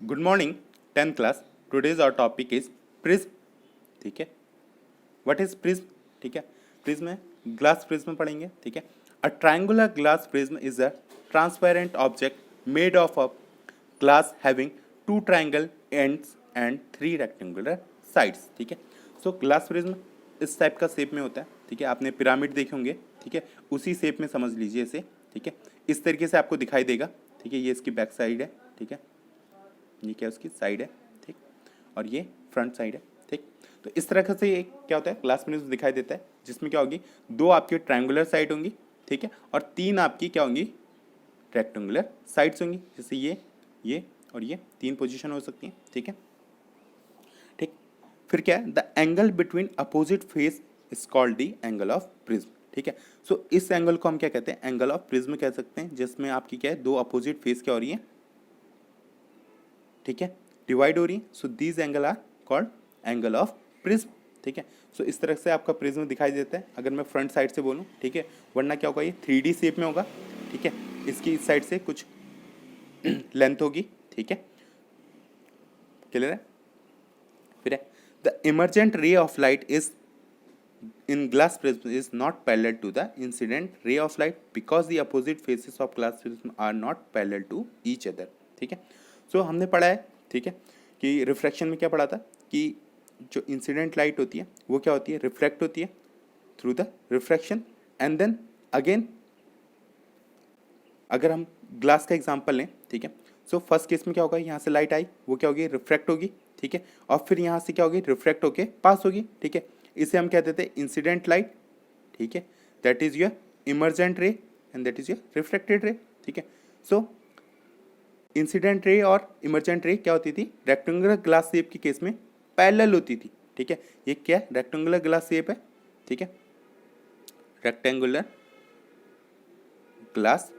Good morning 10th class. Today's our topic is prism. ठीक है, what is prism? ठीक है, प्रिज्म है ग्लास प्रिज्म पढ़ेंगे। ठीक है, a triangular glass prism is a transparent object made of a glass having two triangle ends and three rectangular sides. ठीक है, सो ग्लास प्रिज्म इस टाइप का शेप में होता है। ठीक है, आपने पिरामिड देखे होंगे। ठीक है, उसी शेप में समझ लीजिए इसे। ठीक है, इस तरीके से आपको दिखाई देगा। ठीक है, ये इसकी बैक साइड है। ठीक है, ये क्या उसकी साइड है। ठीक, और ये फ्रंट साइड है। ठीक, तो इस तरह से ये क्या होता है, ग्लास प्रिज्म दिखाई देता है, जिसमें क्या होगी, दो आपकी ट्रायंगुलर साइड होंगी। ठीक है, और तीन आपकी क्या होंगी, रेक्टेंगुलर साइड्स होंगी। जैसे ये और ये तीन पोजीशन हो सकती हैं। ठीक है, ठीक, फिर क्या है, the angle between opposite face is called the angle of prism. ठीक है, सो इस एंगल को हम क्या कहते हैं, एंगल ऑफ प्रिज्म कह सकते हैं, जिसमें आपकी क्या है, दो अपोजिट फेस क्या हो रही है, ठीक है, डिवाइड हो रही है। So these angle are called angle of prism. ठीक है, सो इस तरह से आपका प्रिज्म दिखाई देता है, अगर मैं फ्रंट साइड से बोलूँ। ठीक है, वरना क्या होगा, ये 3D शेप में होगा। ठीक है, इसकी इस साइड से कुछ लेंथ होगी। ठीक है, क्लियर है। फिर है, the emergent ray of light is in glass prism is not parallel to the incident ray of light because the opposite faces of glass prism are not parallel to each other। ठीक है, सो हमने पढ़ा है। ठीक है, कि refraction में क्या पढ़ा था, कि जो इंसिडेंट लाइट होती है वो क्या होती है, रिफ्लेक्ट होती है through the refraction, and then again अगर हम ग्लास का एग्जांपल लें। ठीक है, सो फर्स्ट केस में क्या होगा, यहाँ से लाइट आई, वो क्या होगी, रिफ्रैक्ट होगी। ठीक है, और फिर यहाँ से क्या होगी, रिफ्रैक्ट होके पास होगी। ठीक है, इसे हम क्या देते हैं, इंसिडेंट लाइट। ठीक है, दैट इज योर इमर्जेंट रे and that is your reflected ray. ठीक है, सो इंसिडेंट रे और इमर्जेंट रे क्या होती थी, रेक्टेंगुलर ग्लास शेप के केस में पैरेलल होती थी। ठीक है, ये क्या है, रेक्टेंगुलर ग्लास शेप है। ठीक है, रेक्टेंगुलर ग्लास,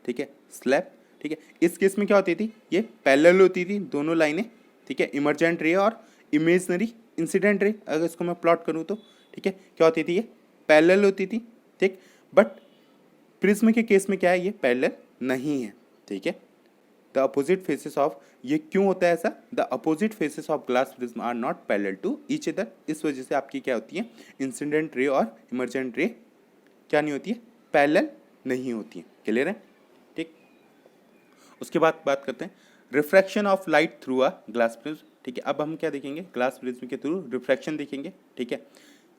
ठीक है, स्लैब। ठीक है, इस केस में क्या होती थी, ये पैरेलल होती थी दोनों लाइनें। ठीक है, इमर्जेंट रे और इमेजनरी इंसिडेंट रे, अगर इसको मैं प्लॉट करूँ तो। ठीक है, क्या होती थी, ये पैरेलल होती थी। ठीक, बट प्रिज्म के केस में क्या है, ये पैरेलल नहीं है। ठीक है, द अपोजिट फेसेस ऑफ, ये क्यों होता है ऐसा, the opposite faces of glass prism are not parallel to each other. इस वजह से आपकी क्या होती है, इंसिडेंट रे और इमर्जेंट रे क्या नहीं होती है, पैरेलल नहीं होती है। क्लियर है। ठीक, उसके बाद बात करते हैं refraction of light through a glass prism. ठीक है, अब हम क्या देखेंगे, ग्लास प्रिज्म के थ्रू रिफ्रैक्शन देखेंगे। ठीक है,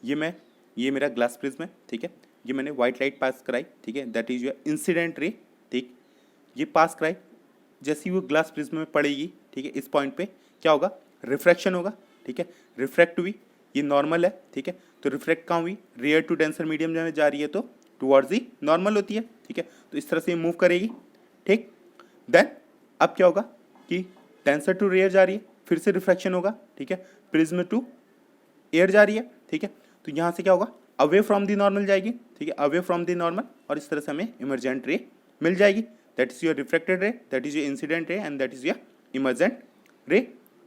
ये मेरा ग्लास प्रिज्म है। ठीक है, ये मैंने व्हाइट लाइट पास कराई। ठीक है, that is your incident ray. ठीक, ये पास कराई, जैसे ही वो ग्लास प्रिज्म में पड़ेगी, ठीक है, इस पॉइंट पे क्या होगा, रिफ्रैक्शन होगा। ठीक है, रिफ्रैक्ट हुई, ये नॉर्मल है। ठीक है, तो रिफ्रैक्ट कहाँ हुई, रेयर टू डेंसर मीडियम में जा रही है तो टुवर्ड्स ही नॉर्मल होती है। ठीक है, तो इस तरह से मूव करेगी। ठीक, देन अब क्या होगा कि डेंसर टू रेयर जा रही है, फिर से रिफ्रैक्शन होगा। ठीक है, प्रिज्म टू एयर जा रही है। ठीक है, तो यहाँ से क्या होगा, अवे फ्रॉम दी नॉर्मल जाएगी। ठीक है, अवे फ्रॉम दी नॉर्मल, और इस तरह से हमें इमर्जेंट रे मिल जाएगी। That is your reflected ray, that is your incident ray and that is your emergent रे।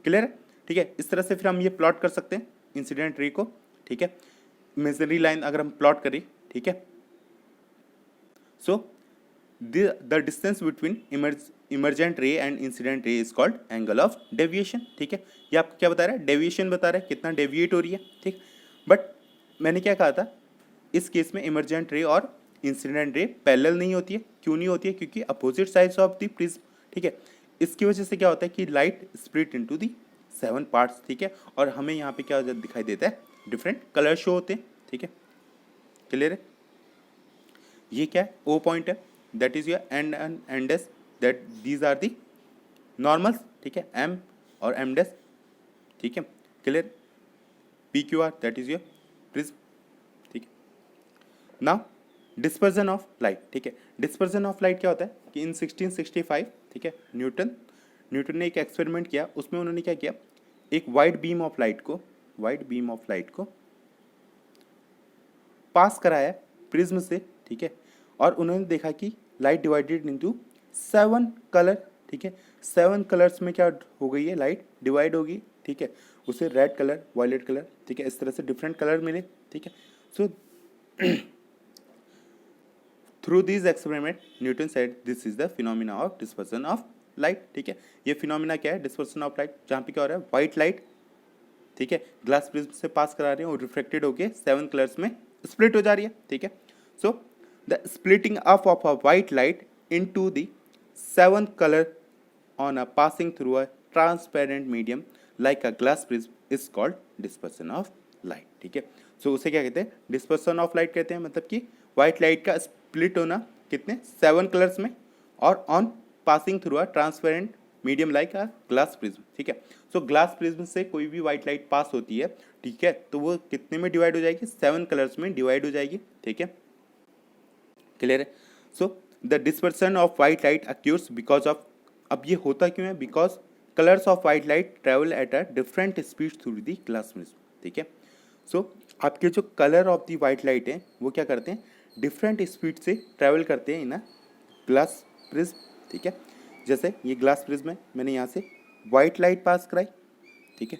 क्लियर है। ठीक है, इस तरह से फिर हम ये प्लॉट कर सकते हैं इंसिडेंट रे को। ठीक है, इमेजिनरी लाइन अगर हम प्लॉट करें। ठीक है, so the distance between emergent रे and incident ray is called angle of deviation. ठीक है, ये आपको क्या बता रहा है, डेविएशन बता रहा है, कितना डेविएट हो रही है। ठीक, बट मैंने क्या कहा था, इस केस में इमर्जेंट रे और इंसिडेंट रे पैरेलल नहीं होती है। क्यों नहीं होती है, क्योंकि opposite sides of the prism. ठीक है, इसकी वजह से क्या होता है कि light split into the 7 parts. ठीक है, और हमें यहाँ पे क्या दिखाई देता है, डिफरेंट कलर शो होते हैं। ठीक है, क्लियर है। ये क्या है, ओ पॉइंट है, that is your and and and S, that these are the normals. ठीक है, एम और एम डेस। ठीक है, clear. P Q R, that is your prism. ठीक है, नाउ डिस्पर्जन ऑफ लाइट। ठीक है, डिस्पर्जन ऑफ लाइट क्या होता है कि इन 1665, ठीक है, न्यूटन ने एक एक्सपेरिमेंट किया, उसमें उन्होंने क्या किया, एक वाइड बीम ऑफ लाइट को पास कराया प्रिज्म से। ठीक है, और उन्होंने देखा कि लाइट डिवाइडेड इनटू 7 कलर। ठीक है, 7 कलर्स में क्या हो गई है, लाइट डिवाइड होगी। ठीक है, उसे रेड कलर, वायलेट कलर, ठीक है, इस तरह से डिफरेंट कलर मिले। ठीक है, सो through these experiment Newton said this is the phenomena of dispersion of light, ठीक है। ये फिनोमिना क्या है, डिस्पर्सन ऑफ लाइट, जहाँ पे क्या हो रहा है, व्हाइट लाइट, ठीक है, ग्लास प्रिज्म से पास करा रहे हैं और रिफ्लेक्टेड होके 7 कलर्स में स्प्लिट हो जा रही है, ठीक है। So the splitting up of a white light into the 7 colour on a passing through a transparent medium like a glass prism is called dispersion of light, ठीक है। सो उसे क्या कहते हैं, डिस्पर्सन ऑफ लाइट कहते हैं, मतलब कि व्हाइट लाइट का स्प्लिट होना कितने 7 कलर्स में और on passing through a transparent medium like a glass prism, ठीक है। सो ग्लास प्रिज्म से कोई भी व्हाइट लाइट पास होती है, ठीक है, तो वो कितने में डिवाइड हो जाएगी, 7 कलर्स में डिवाइड हो जाएगी, ठीक है, क्लियर है। So the dispersion of white light occurs because of, अब ये होता क्यों है, because colours of white light travel at a different speed through the glass prism, ठीक है। सो आपके जो colour of the white light है वो क्या करते हैं, डिफरेंट स्पीड से ट्रेवल करते हैं इन अ ग्लास प्रिज्म, ठीक है। जैसे ये ग्लास प्रिज्म है, मैंने यहाँ से व्हाइट लाइट पास कराई, ठीक है,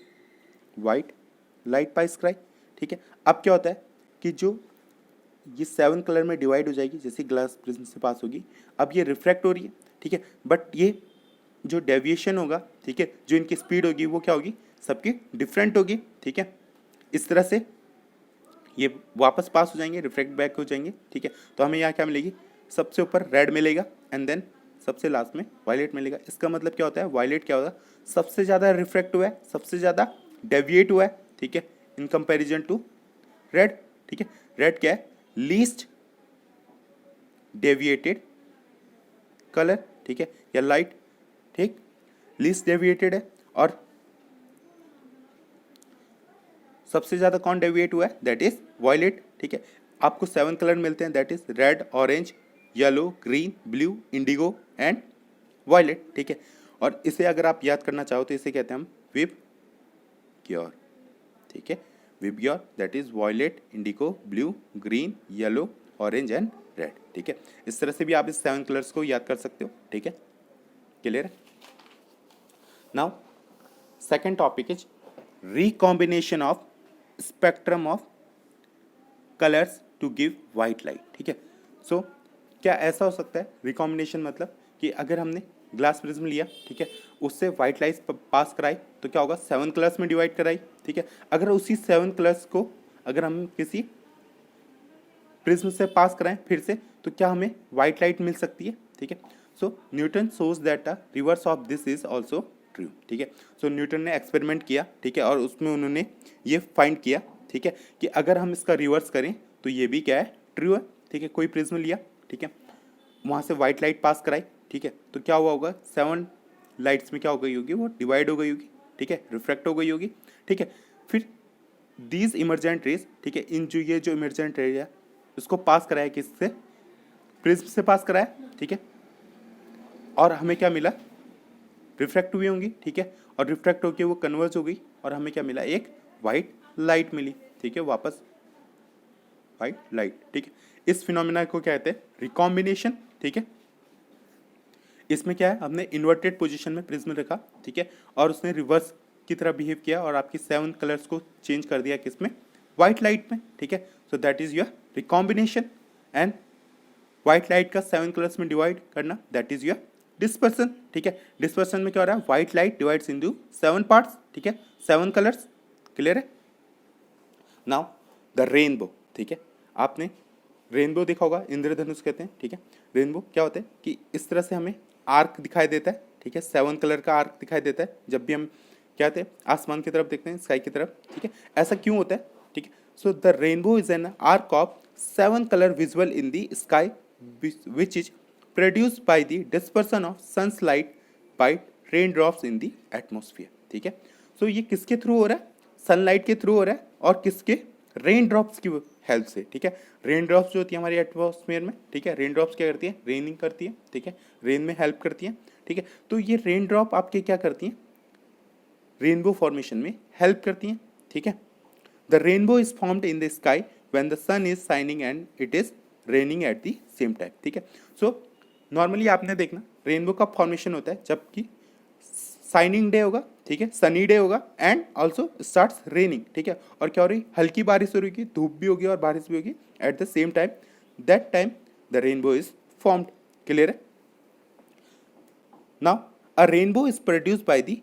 व्हाइट लाइट पास कराई, ठीक है। अब क्या होता है कि जो ये 7 कलर में डिवाइड हो जाएगी जैसे ग्लास प्रिज्म से पास होगी, अब ये रिफ्रैक्ट हो रही है, ठीक है, बट ये जो डेविएशन होगा, ठीक है, जो इनकी स्पीड होगी वो क्या होगी, सबकी डिफरेंट होगी, ठीक है। इस तरह से ये वापस पास हो जाएंगे, रिफ्रैक्ट बैक हो जाएंगे, ठीक है। तो हमें यहाँ क्या मिलेगी, सबसे ऊपर रेड मिलेगा एंड देन सबसे लास्ट में वायलेट मिलेगा। इसका मतलब क्या होता है, वायलेट क्या होता है, सबसे ज़्यादा रिफ्रैक्ट हुआ है, सबसे ज़्यादा डेविएट हुआ है, ठीक है, इन कंपेरिजन टू रेड, ठीक है। रेड क्या है, लीस्ट डेविएटेड कलर, ठीक है, या लाइट, ठीक, लीस्ट डेविएटेड है, और सबसे ज्यादा कौन डेविएट हुआ है, दैट इज वायलेट, ठीक है। आपको 7 कलर मिलते हैं, that is red, orange, yellow, green, blue, indigo and violet, ठीक है। और इसे अगर आप याद करना चाहो तो इसे कहते हैं हम विब ग्योर, ठीक है, VIBGYOR, that is violet, indigo, blue, green, yellow, orange and red, ठीक है। इस तरह से भी आप इस 7 कलर्स को याद कर सकते हो, ठीक है, क्लियर है। Now second topic is recombination of spectrum of colours to give white light, ठीक है। सो क्या ऐसा हो सकता है, रिकॉम्बिनेशन मतलब कि अगर हमने ग्लास प्रिज्म लिया, ठीक है, उससे व्हाइट लाइट पास कराई तो क्या होगा, 7 कलर्स में डिवाइड कराई, ठीक है। अगर उसी 7 कलर्स को अगर हम किसी प्रिज्म से पास कराएं फिर से, तो क्या हमें व्हाइट लाइट मिल सकती है, ठीक है। So Newton shows that the reverse of this is also true, ठीक है। सो न्यूटन ने एक्सपेरिमेंट किया, ठीक है, और उसमें उन्होंने ये फाइंड किया, ठीक है, कि अगर हम इसका रिवर्स करें तो ये भी क्या है, ट्रू है, ठीक है। कोई प्रिज्म लिया, ठीक है, वहाँ से व्हाइट लाइट पास कराई, ठीक है, तो क्या हुआ होगा, 7 लाइट्स में क्या हो गई होगी, वो डिवाइड हो गई होगी, ठीक है, रिफ्रैक्ट हो गई होगी, ठीक है। फिर दीज इमर्जेंट रेज, ठीक है, इन जो ये जो इमर्जेंट रेज है उसको पास कराया किससे, प्रिज्म से पास कराया, ठीक है, और हमें क्या मिला, रिफ्रैक्ट हुई होंगी, ठीक है, और रिफ्रैक्ट होकर वो कन्वर्ज हो गई और हमें क्या मिला, एक वाइट लाइट मिली, ठीक है, वापस वाइट लाइट, ठीक है। इस फिनोमिना को क्या कहते हैं, रिकॉम्बिनेशन, ठीक है। इसमें क्या है, हमने इन्वर्टेड पोजीशन में प्रिज्म रखा, ठीक है, और उसने रिवर्स की तरह बिहेव किया और आपकी 7 कलर्स को चेंज कर दिया किसमें, व्हाइट लाइट में, ठीक है। So that is your recombination and white light का 7 कलर्स में डिवाइड करना, दैट इज योर डिस्पर्सन, ठीक है। डिस्पर्सन में क्या हो रहा है, white light divides into 7 parts, ठीक है, 7 कलर्स, क्लियर है। नाउ द रेनबो, ठीक है, आपने रेनबो देखा होगा, इंद्रधनुष कहते हैं, ठीक है। रेनबो क्या होता है कि इस तरह से हमें आर्क दिखाई देता है, ठीक है, 7 कलर का आर्क दिखाई देता है जब भी हम क्या कहते हैं, आसमान की तरफ देखते हैं, स्काई की तरफ, ठीक है। ऐसा क्यों होता है, ठीक है। So the rainbow is an arc of 7 colour visual in the sky which is produced by the dispersion of sunlight by rain drops in the atmosphere, ठीक है। सो ये किसके थ्रू हो रहा है, सनलाइट के थ्रू हो रहा है और किसके, रेन ड्रॉप्स की हेल्प से, ठीक है। रेन ड्रॉप्स जो होती है हमारी एटमॉस्फेयर में, ठीक है, रेन ड्रॉप्स क्या करती है, रेनिंग करती है, ठीक है, रेन में हेल्प करती है, ठीक है। तो ये रेन ड्रॉप आपके क्या करती हैं, रेनबो फॉर्मेशन में हेल्प करती हैं, ठीक है। The rainbow is formed in the sky when the sun is shining and it is raining at the same time, ठीक है। सो नॉर्मली आपने देखना रेनबो का फॉर्मेशन होता है जबकि शाइनिंग डे होगा, ठीक है, सनी डे होगा एंड ऑल्सो स्टार्ट्स रेनिंग, ठीक है। और क्या हो रही, हल्की बारिश हो रही है, धूप भी होगी और बारिश भी होगी at the same time, that time the rainbow is formed, clear है। Now a rainbow is produced by the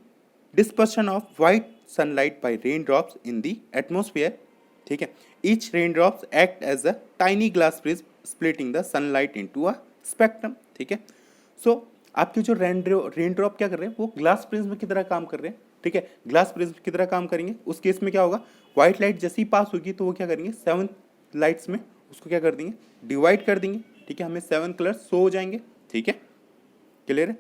dispersion of white sunlight by rain drops in the atmosphere, ठीक है। Each rain drops act as a tiny glass prism splitting the sunlight into a spectrum, ठीक है। So आपके जो rain drop क्या कर रहे हैं, वो ग्लास प्रिज्म की तरह काम कर रहे हैं, ठीक है। ग्लास प्रिज्म की तरह काम करेंगे। उस केस में क्या होगा, व्हाइट लाइट जैसे ही पास होगी तो वो क्या करेंगे, 7 लाइट्स में उसको क्या कर देंगे, डिवाइड कर देंगे, ठीक है। हमें 7 कलर शो हो जाएंगे, ठीक है। क्लियर है,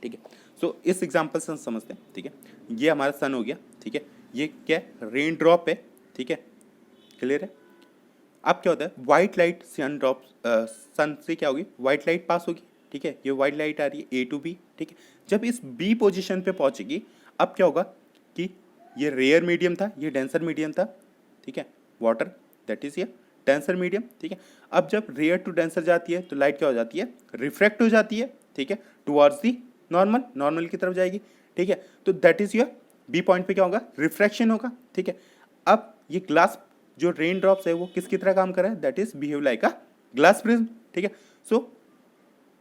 ठीक है। सो इस एग्जांपल से हम समझते हैं, ठीक है। ये हमारा सन हो गया, ठीक है। ये क्या रेन ड्रॉप है, ठीक है। क्लियर है। अब क्या होता है, व्हाइट लाइट सन ड्रॉप, सन से क्या होगी, व्हाइट लाइट पास होगी, ठीक है। ये व्हाइट लाइट आ रही है ए टू बी, ठीक है। जब इस बी पोजीशन पे पहुंचेगी, अब क्या होगा कि ये रेयर मीडियम था, ये डेंसर मीडियम था, ठीक है। वाटर दैट इज ये डेंसर मीडियम, ठीक है। अब जब रेयर टू डेंसर जाती है तो लाइट क्या हो जाती है, रिफ्रैक्ट हो जाती है, ठीक है, टुवर्ड्स दी नॉर्मल, नॉर्मल की तरफ जाएगी, ठीक है। तो that is your B point पे क्या होगा, रिफ्रैक्शन होगा, ठीक है। अब ये ग्लास जो रेन ड्रॉप्स है वो किसकी तरह काम कर रहा है, that is behave like a glass prism, ठीक है। सो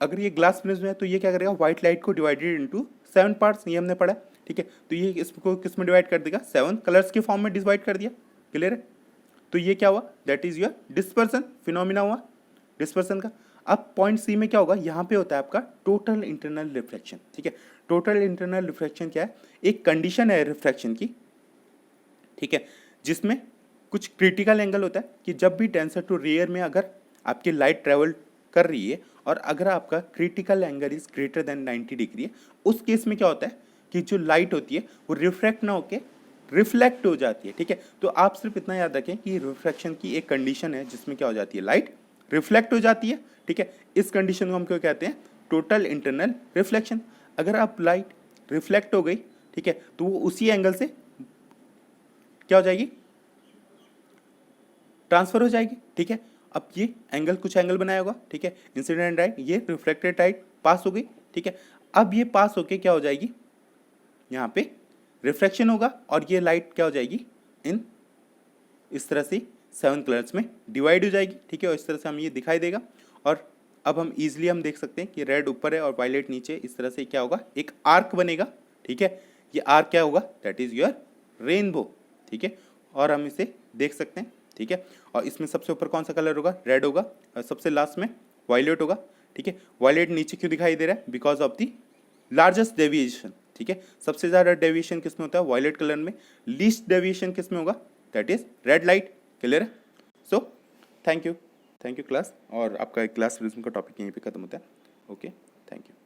अगर ये ग्लास प्रिज्म है तो ये क्या करेगा, व्हाइट लाइट को डिवाइडेड इनटू 7 पार्ट्स, ये हमने पढ़ा, ठीक है। तो ये इसको किस में डिवाइड कर देगा, 7 कलर्स के फॉर्म में डिवाइड कर दिया। क्लियर है। तो ये क्या हुआ, that is your dispersion phenomena हुआ, डिस्पर्सन का। अब पॉइंट सी में क्या होगा, यहाँ पे होता है आपका टोटल इंटरनल रिफ्लेक्शन, ठीक है। टोटल इंटरनल रिफ्लेक्शन क्या है, एक कंडीशन है रिफ्लेक्शन की, ठीक है, जिसमें कुछ क्रिटिकल एंगल होता है कि जब भी डेंसर टू रेयर में अगर आपकी लाइट ट्रेवल कर रही है और अगर आपका critical angle is greater than 90 degree है, उस केस में क्या होता है कि जो लाइट होती है वो रिफ्रैक्ट ना होके रिफ्लेक्ट हो जाती है, ठीक है। तो आप सिर्फ इतना याद रखें कि रिफ्रैक्शन की एक कंडीशन है जिसमें क्या हो जाती है, लाइट रिफ्लेक्ट हो जाती है, ठीक है। इस कंडीशन को हम क्यों कहते हैं, टोटल इंटरनल रिफ्लेक्शन। अगर आप लाइट रिफ्लेक्ट हो गई, ठीक है, तो वो उसी एंगल से क्या हो जाएगी, ट्रांसफर हो जाएगी, ठीक है। अब ये एंगल कुछ एंगल बनाया होगा, ठीक है, इंसिडेंट लाइट, ये रिफ्लेक्टेड लाइट पास हो गई, ठीक है। अब ये पास होके क्या हो जाएगी, यहाँ पे रिफ्लेक्शन होगा और ये लाइट क्या हो जाएगी, इन इस तरह से 7 कलर्स में डिवाइड हो जाएगी, ठीक है। और इस तरह से हमें ये दिखाई देगा। और अब हम इजीली हम देख सकते हैं कि रेड ऊपर है और वायलेट नीचे, इस तरह से क्या होगा, एक आर्क बनेगा, ठीक है। ये आर्क क्या होगा, दैट इज योर रेनबो, ठीक है। और हम इसे देख सकते हैं, ठीक है। और इसमें सबसे ऊपर कौन सा कलर होगा, रेड होगा, और सबसे लास्ट में वायलेट होगा, ठीक है। वायलेट नीचे क्यों दिखाई दे रहा है, because of the largest deviation, ठीक है। सबसे ज़्यादा डेविएशन किस में होता है, वायलेट कलर में। लीस्ट डेविएशन किस में होगा, that is red light. Clear है। So thank you class. और आपका क्लास प्रिज्म का टॉपिक यहीं पे खत्म होता है। Okay, thank you.